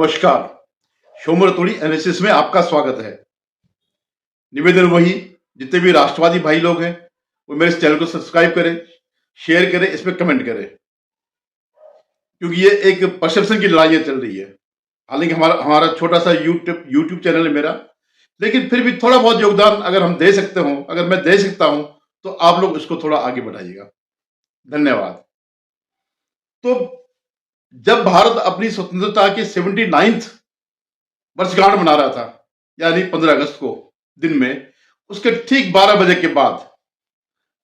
नमस्कार। शोमर तोड़ी एनालिसिस में आपका स्वागत है। निवेदन वही, जितने भी राष्ट्रवादी भाई लोग हैं वो मेरे इस चैनल को सब्सक्राइब करें, शेयर करें, इस पे कमेंट करें, क्योंकि ये एक परसेप्शन की लड़ाई चल रही है। हालांकि हमारा हमारा छोटा सा यूट्यूब चैनल है मेरा, लेकिन फिर भी थोड़ा बहुत योगदान अगर हम दे सकते हो, अगर मैं दे सकता हूं, तो आप लोग इसको थोड़ा आगे बढ़ाइएगा। धन्यवाद। तो जब भारत अपनी स्वतंत्रता की 79th वर्षगांठ मना रहा था, यानी 15 अगस्त को दिन में, उसके ठीक 12 बजे के बाद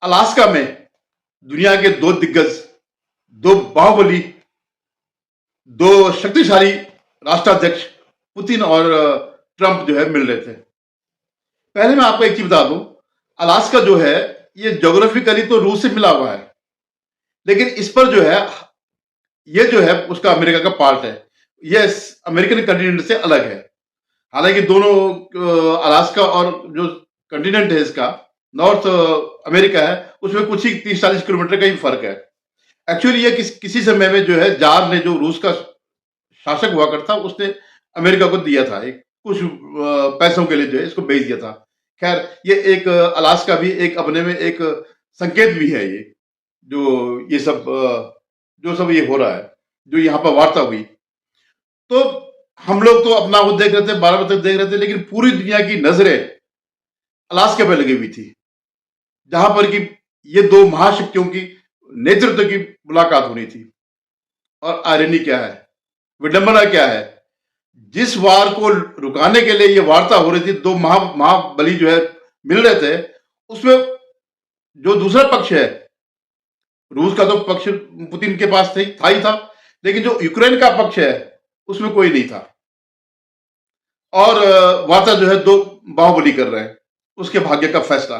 अलास्का में दुनिया के दो दिग्गज, दो बाहुबली, दो शक्तिशाली राष्ट्राध्यक्ष पुतिन और ट्रंप जो है मिल रहे थे। पहले मैं आपको एक चीज बता दूं, अलास्का जो है ये ज्योग्राफिकली तो रूस से मिला हुआ है, लेकिन इस पर जो है ये जो है उसका अमेरिका का पार्ट है, ये अमेरिकन कंटिनेंट से अलग है। हालांकि दोनों अलास्का और जो कंटिनेंट है इसका नॉर्थ अमेरिका है, उसमें कुछ ही 30-40 किलोमीटर का ही फर्क है। एक्चुअली ये किसी समय में जो है जार ने, जो रूस का शासक हुआ करता, उसने अमेरिका को दिया था, एक कुछ पैसों के लिए जो है इसको बेच दिया था। खैर, ये एक अलास्का भी एक अपने में एक संकेत भी है, ये जो सब ये हो रहा है, जो यहाँ पर वार्ता हुई। तो हम लोग तो अपना वो देख रहे थे, 12 बजे तक देख रहे थे, लेकिन पूरी दुनिया की नजरें अलास्का पे लगी हुई थी, जहां पर कि ये दो महाशक्तियों की नेतृत्व की मुलाकात होनी थी। और आयरनी क्या है, विडंबना क्या है, जिस वार को रुकाने के लिए ये वार्ता हो रही थी, दो महाबली जो है मिल रहे थे, उसमें जो दूसरा पक्ष है, रूस का तो पक्ष पुतिन के पास था ही था, लेकिन जो यूक्रेन का पक्ष है उसमें कोई नहीं था। और वार्ता जो है दो बाहुबली कर रहे हैं, उसके भाग्य का फैसला,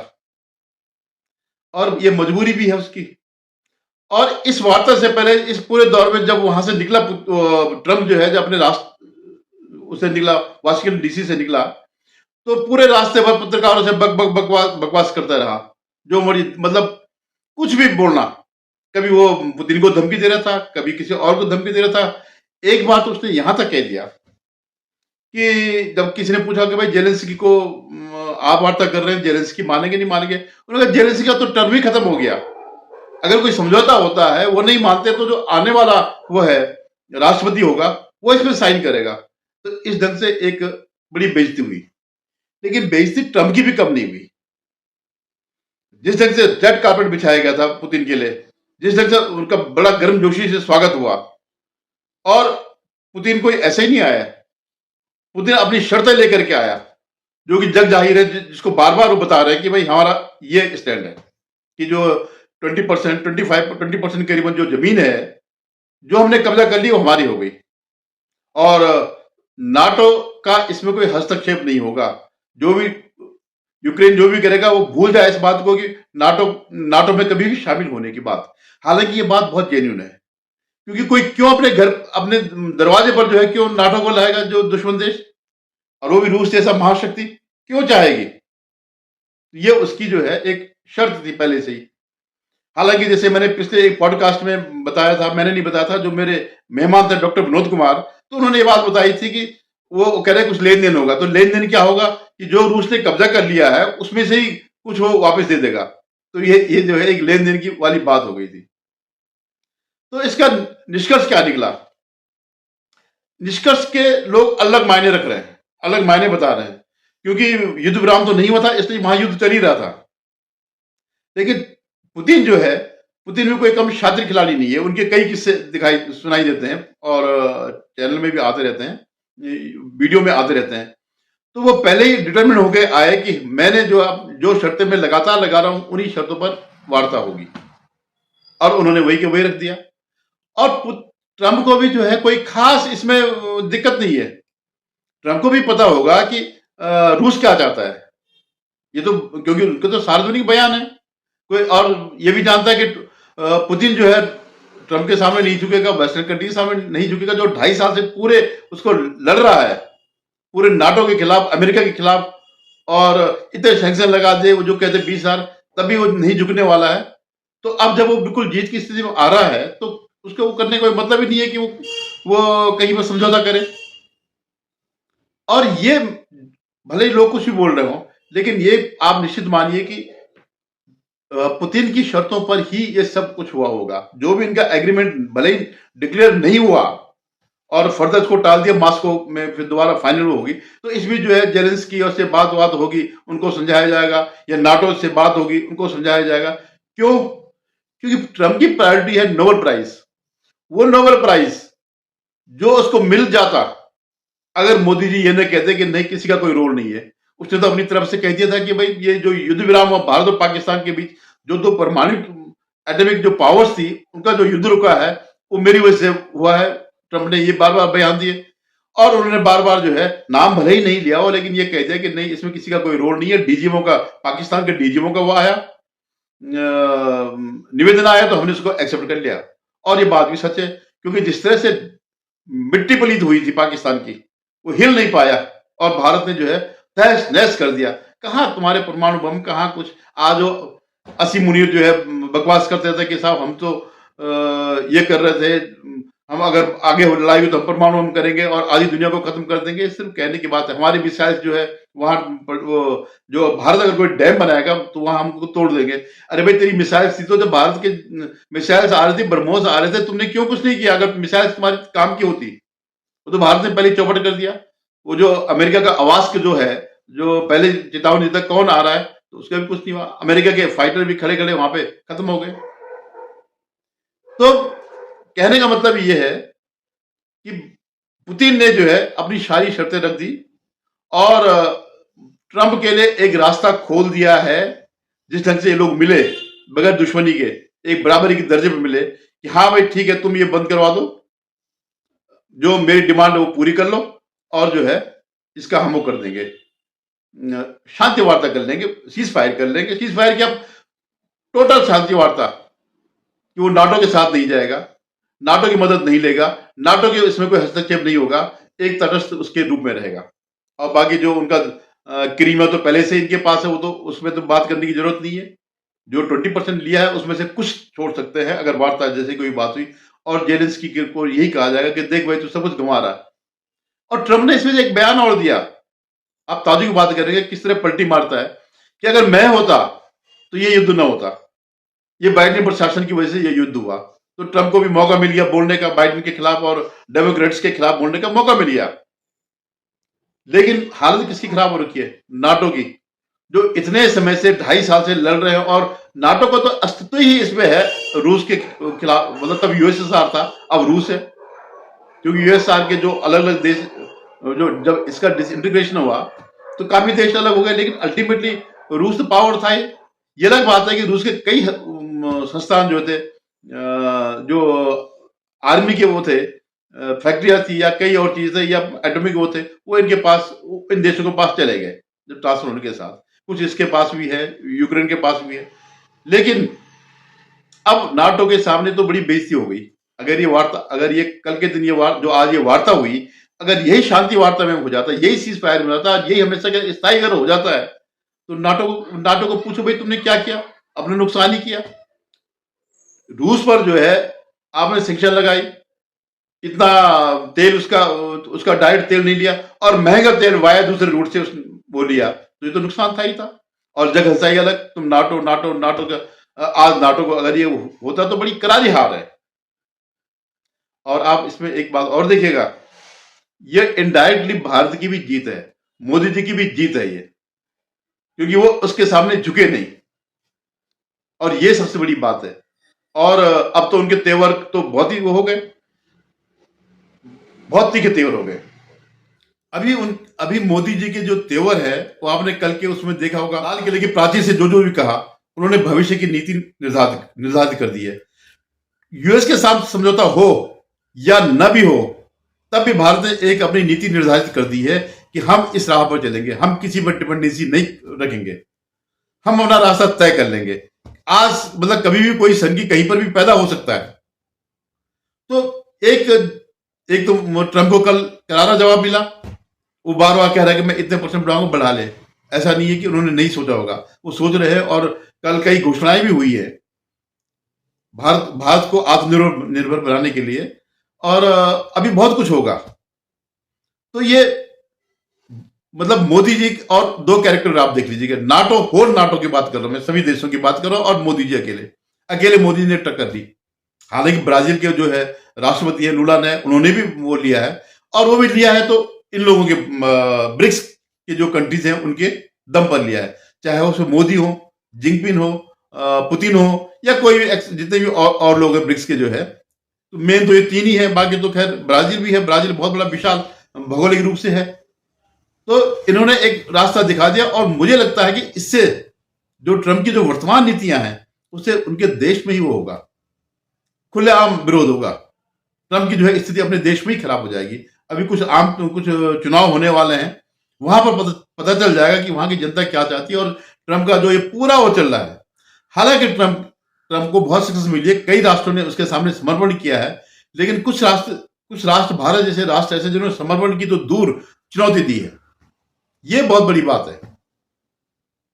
और ये मजबूरी भी है उसकी। और इस वार्ता से पहले, इस पूरे दौर में जब वहां से निकला ट्रंप जो है, जब अपने उसे निकला, वाशिंगटन डीसी से निकला, तो पूरे रास्ते भर पत्रकारों से बकवास करता रहा, जो मतलब कुछ भी बोलना। कभी वो पुतिन को धमकी दे रहा था, कभी किसी और को धमकी दे रहा था। एक बात उसने यहां तक कह दिया कि जब किसी ने पूछा कि भाई जेलेंस्की को आप वार्ता कर रहे हैं, जेलेंस्की मानेंगे नहीं मानेंगे, उन्होंने कहा जेलेंस्की का तो टर्म ही खत्म हो गया, अगर कोई समझौता होता है वो नहीं मानते तो जो आने वाला वो है राष्ट्रपति होगा वो इसमें साइन करेगा। तो इस ढंग से एक बड़ी बेइज्जती हुई, लेकिन बेइज्जती ट्रंप की भी कम नहीं हुई। जिस ढंग से रेड कार्पेट बिछाया गया था पुतिन के लिए, जिस ढंग से उनका बड़ा गर्मजोशी से स्वागत हुआ, और पुतिन कोई ऐसे ही नहीं आया, पुतिन अपनी शर्तें लेकर के आया, जो कि जग जाहिर है, जिसको बार बार वो बता रहे हैं कि भाई हमारा ये स्टैंड है कि जो 20%, 20% करीबन जो जमीन है जो हमने कब्जा कर ली वो हमारी हो गई, और नाटो का इसमें कोई हस्तक्षेप नहीं होगा। जो भी यूक्रेन जो भी करेगा वो भूल जाए इस बात को कि नाटो में कभी भी शामिल होने की बात। हालांकि ये बात बहुत जेन्युइन है, क्योंकि कोई क्यों अपने घर, अपने दरवाजे पर जो है क्यों नाटो को लाएगा, जो दुश्मन देश, और वो भी रूस जैसा महाशक्ति, क्यों चाहेगी? ये उसकी जो है एक शर्त थी पहले से ही। हालांकि जैसे मैंने पिछले एक पॉडकास्ट में बताया था, मैंने नहीं बताया था, जो मेरे मेहमान थे डॉक्टर विनोद कुमार, तो उन्होंने ये बात बताई थी कि वो कह रहे कुछ लेन देन होगा। तो लेन देन क्या होगा कि जो रूस ने कब्जा कर लिया है उसमें से ही कुछ वो वापस दे देगा। तो ये जो है एक लेन देन की वाली बात हो गई थी। तो इसका निष्कर्ष क्या निकला? निष्कर्ष के लोग अलग मायने रख रहे हैं, अलग मायने बता रहे हैं, क्योंकि युद्ध विराम तो नहीं हुआ था, इसलिए महायुद्ध चल ही रहा था। लेकिन पुतिन जो है, पुतिन भी कोई कम शातिर खिलाड़ी नहीं है। उनके कई किस्से सुनाई देते हैं, और चैनल में भी आते रहते हैं, वीडियो में आते रहते हैं। तो वो पहले ही डिटरमिन होके आए कि मैंने जो शर्तें मैं लगातार लगा रहा हूं, उन्हीं शर्तों पर वार्ता होगी, और उन्होंने वही के वही रख दिया। और ट्रंप को भी जो है कोई खास इसमें दिक्कत नहीं है। ट्रंप को भी पता होगा कि रूस क्या चाहता है, ये तो क्योंकि उनके तो सार्वजनिक बयान है कोई, और ये भी जानता है कि पुतिन जो है ट्रंप के सामने नहीं झुकेगा, वेस्टर्न कंट्री के सामने नहीं झुकेगा, जो 2.5 साल से पूरे उसको लड़ रहा है, पूरे नाटो के खिलाफ, अमेरिका के खिलाफ, और इतने सैंक्शन लगा दे, वो जो कहते 20 साल, तभी वो नहीं झुकने वाला है। तो अब जब वो बिल्कुल जीत की स्थिति में आ रहा है, तो उसको वो करने का कोई मतलब ही नहीं है कि वो कहीं पर समझौता करे। और ये भले ही लोग कुछ भी बोल रहे हो, लेकिन ये आप निश्चित मानिए कि पुतिन की शर्तों पर ही ये सब कुछ हुआ होगा। जो भी इनका एग्रीमेंट भले ही डिक्लेयर नहीं हुआ और फर्दर इसको टाल दिया, मॉस्को में फिर दोबारा फाइनल होगी, तो इसमें जो है जेलेंस्की और से बात होगी, उनको समझाया जाएगा, या नाटो से बात होगी, उनको समझाया जाएगा। क्यों? क्योंकि ट्रंप की प्रायोरिटी है नोबेल प्राइज। वो नोबेल प्राइज जो उसको मिल जाता अगर मोदी जी ये न कहते कि नहीं, किसी का कोई रोल नहीं है। उसने तो अपनी तरफ से कह दिया था कि भाई ये जो युद्ध विराम हुआ भारत और पाकिस्तान के बीच, जो दो परमाणु एटॉमिक जो पावर्स थी, उनका जो युद्ध रुका है वो मेरी वजह से हुआ है। ट्रंप ने ये बार बार बयान दिए, और उन्होंने बार बार जो है नाम भले ही नहीं लिया हो, लेकिन ये कह दिया कि नहीं, इसमें किसी का कोई रोल नहीं है। डीजीएमओ का, पाकिस्तान के डीजीएमओ का वो आया निवेदन आया, तो हमने उसको एक्सेप्ट कर लिया। और ये बात भी सच है, क्योंकि जिस तरह से मिट्टी पलीत हुई थी पाकिस्तान की, वो हिल नहीं पाया, और भारत ने जो है तहस नहस कर दिया। कहाँ तुम्हारे परमाणु बम, कहाँ कुछ। आज वो असी मुनीर जो है बकवास करते थे कि साहब हम तो ये कर रहे थे, हम अगर आगे लड़ाई हुई तो हम परमाणु बम करेंगे और आधी दुनिया को खत्म कर देंगे। सिर्फ कहने की बात है। हमारी मिसाइल जो है वहां जो भारत अगर कोई डैम बनाएगा तो वहां हमको तोड़ देंगे। अरे भाई, तेरी मिसाइल थी तो जब भारत के मिसाइल्स आ रहे थे, ब्रह्मोस आ रहे थे, तुमने क्यों कुछ नहीं किया? अगर मिसाइल तुम्हारी काम की होती, वो तो भारत ने पहले चौपट कर दिया। वो जो अमेरिका का आवाज के जो है, जो पहले चेतावनी देता कौन आ रहा है, तो उसका भी कुछ नहीं हुआ। अमेरिका के फाइटर भी खड़े खड़े वहां पे खत्म हो गए। तो कहने का मतलब ये है कि पुतिन ने जो है अपनी सारी शर्तें रख दी, और ट्रंप के लिए एक रास्ता खोल दिया है। जिस ढंग से ये लोग मिले बगैर दुश्मनी के, एक बराबरी के दर्जे पर मिले कि हाँ भाई ठीक है, तुम ये बंद करवा दो, जो मेरी डिमांड है वो पूरी कर लो, और जो है इसका हम वो कर देंगे, शांति वार्ता कर लेंगे, सीज फायर कर लेंगे। सीज फायर क्या, टोटल शांति वार्ता, कि वो नाटो के साथ नहीं जाएगा, नाटो की मदद नहीं लेगा, नाटो के इसमें कोई हस्तक्षेप नहीं होगा, एक तटस्थ उसके रूप में रहेगा। और बाकी जो उनका क्रीमिया तो पहले से इनके पास है, वो तो उसमें तो बात करने की जरूरत नहीं है। जो 20% लिया है उसमें से कुछ छोड़ सकते हैं अगर वार्ता जैसे कोई बात हुई, और जेलेंस्की को यही कहा जाएगा कि देख भाई, तू सब कुछ गंवा रहा है। और ट्रंप ने इसमें एक बयान और दिया, आप ताजु की बात करेंगे, किस तरह पलटी मारता है कि अगर मैं होता तो ये युद्ध ना होता, ये बाइडेन प्रशासन की वजह से ये युद्ध हुआ। तो ट्रंप को भी मौका मिल गया बोलने का, बाइडेन के खिलाफ और डेमोक्रेट्स के खिलाफ बोलने का मौका मिल गया। लेकिन हालत किसकी खराब हो रखी है? नाटो की, जो इतने समय से 2.5 साल से लड़ रहे हैं, और नाटो का तो अस्तित्व ही इसमें है रूस के खिलाफ। मतलब तब यूएसएसआर था, अब रूस है। क्योंकि यूएसएसआर के जो अलग अलग देश, जो जब इसका डिसइंटीग्रेशन हुआ तो काफी देश अलग हो गए, लेकिन अल्टीमेटली रूस तो पावर था ही। ये अलग बात है कि रूस के कई संस्थान जो थे, जो आर्मी के वो थे, फैक्ट्रियां थी या कई और चीजें या एटॉमिक वो थे, वो इनके पास, इन देशों के पास चले गए जब ट्रांसफर होने के साथ। कुछ इसके पास भी है, यूक्रेन के पास भी है। लेकिन अब नाटो के सामने तो बड़ी बेइज्जती हो गई। अगर ये वार्ता, अगर ये कल के दिन जो आज ये वार्ता हुई, अगर यही शांति वार्ता में हो जाता, यही सीज फायर में होता, यही हमेशा का स्थायी अगर हो जाता है, तो नाटो को पूछो भाई तुमने क्या किया? अपने नुकसान ही किया। रूस पर जो है आपने सेंक्शन लगाई, इतना तेल उसका डाइट तेल नहीं लिया, और महंगा तेल वाया दूसरे रूट से वो लिया, तो ये तो नुकसान था ही था। और जगह हंसाई अलग, तुम नाटो नाटो नाटो का। आज नाटो को अगर ये होता तो बड़ी करारी हार है। और आप इसमें एक बात और देखिएगा, ये इनडायरेक्टली भारत की भी जीत है, मोदी जी की भी जीत है ये, क्योंकि वो उसके सामने झुके नहीं, और ये सबसे बड़ी बात है। और अब तो उनके तेवर तो बहुत ही वो हो गए, बहुत तीखे तेवर हो गए। अभी मोदी जी के जो तेवर है, वो आपने कल के उसमें देखा होगा, लाल किले की प्राची से जो भी कहा, उन्होंने भविष्य की नीति निर्धारित कर दी है। यूएस के साथ समझौता हो या न भी हो, तब भी भारत ने एक अपनी नीति निर्धारित कर दी है कि हम इस राह पर चलेंगे, हम किसी पर डिपेंडेंसी नहीं रखेंगे, हम अपना रास्ता तय कर लेंगे। आज मतलब कभी भी कोई संगी कहीं पर भी पैदा हो सकता है। तो एक तो ट्रंप को कल करारा जवाब मिला, वो बार बार कह रहा है कि मैं इतने % बढ़ाऊंगा, बढ़ा ले। ऐसा नहीं है कि उन्होंने नहीं सोचा होगा, वो सोच रहे हैं, और कल कई घोषणाएं भी हुई है भारत को आत्मनिर्भर बनाने के लिए, और अभी बहुत कुछ होगा। तो ये मतलब मोदी जी और दो कैरेक्टर आप देख लीजिएगा, नाटो, होल नाटो की बात कर रहा हूं मैं, सभी देशों की बात कर रहा हूं, और मोदी जी अकेले अकेले मोदी ने टक्कर दी। हालांकि ब्राजील के जो है राष्ट्रपति है लूला ने, उन्होंने भी वो लिया है, और वो भी लिया है तो इन लोगों के ब्रिक्स के जो कंट्रीज हैं उनके दम पर लिया है, चाहे उसमें मोदी हो, जिनपिंग हो, पुतिन हो, या कोई भी जितने भी और लोग हैं ब्रिक्स के जो है, तो मेन तो ये तीन ही है, बाकी तो खैर ब्राजील भी है, ब्राजील बहुत बड़ा विशाल भौगोलिक रूप से है। तो इन्होंने एक रास्ता दिखा दिया, और मुझे लगता है कि इससे जो ट्रंप की जो वर्तमान नीतियां हैं उससे उनके देश में ही वो होगा, खुलेआम विरोध होगा। ट्रंप की जो है स्थिति अपने देश में ही खराब हो जाएगी। अभी कुछ चुनाव होने वाले हैं, वहां पर पता चल जाएगा कि वहां की जनता क्या चाहती है, और ट्रंप का जो ये पूरा वो चल रहा है। हालांकि ट्रंप को बहुत सक्सेस मिली है, कई राष्ट्रों ने उसके सामने समर्पण किया है, लेकिन कुछ राष्ट्र भारत जैसे राष्ट्र ऐसे जिन्होंने समर्पण की तो दूर चुनौती दी है, ये बहुत बड़ी बात है।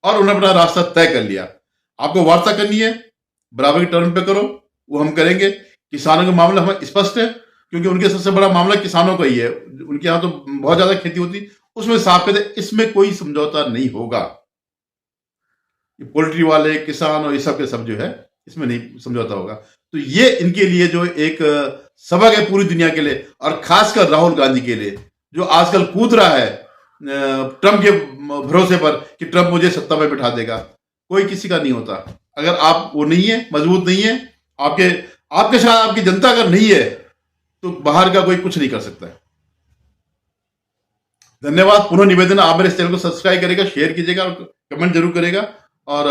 और उन्होंने अपना रास्ता तय कर लिया। आपको वार्ता करनी है, बराबर की टर्म पे करो, वो हम करेंगे। किसानों के मामला हमें स्पष्ट है, क्योंकि उनके सबसे बड़ा मामला किसानों का ही है, उनके यहाँ तो बहुत ज्यादा खेती होती, उसमें साफ कहते इसमें कोई समझौता नहीं होगा। पोल्ट्री वाले, किसान और ये सब के सब जो है इसमें नहीं समझौता होगा। तो ये इनके लिए जो एक सबक है पूरी दुनिया के लिए, और खासकर राहुल गांधी के लिए, जो आजकल कूद रहा है ट्रंप के भरोसे पर कि ट्रंप मुझे सत्ता में बिठा देगा। कोई किसी का नहीं होता। अगर आप वो नहीं है, मजबूत नहीं है, आपके साथ आपकी जनता अगर नहीं है, तो बाहर का कोई कुछ नहीं कर सकता है। धन्यवाद। पुनः निवेदन, आप मेरे इस चैनल को सब्सक्राइब करेगा, शेयर कीजिएगा और कमेंट जरूर करेगा। और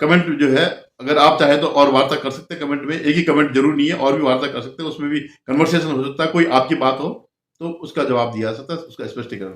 कमेंट जो है अगर आप चाहें तो और वार्ता कर सकते हैं कमेंट में, एक ही कमेंट जरूर नहीं है, और भी वार्ता कर सकते हैं, उसमें भी कन्वर्सेशन हो सकता है। कोई आपकी बात हो तो उसका जवाब दिया जा सकता है, उसका स्पष्टीकरण।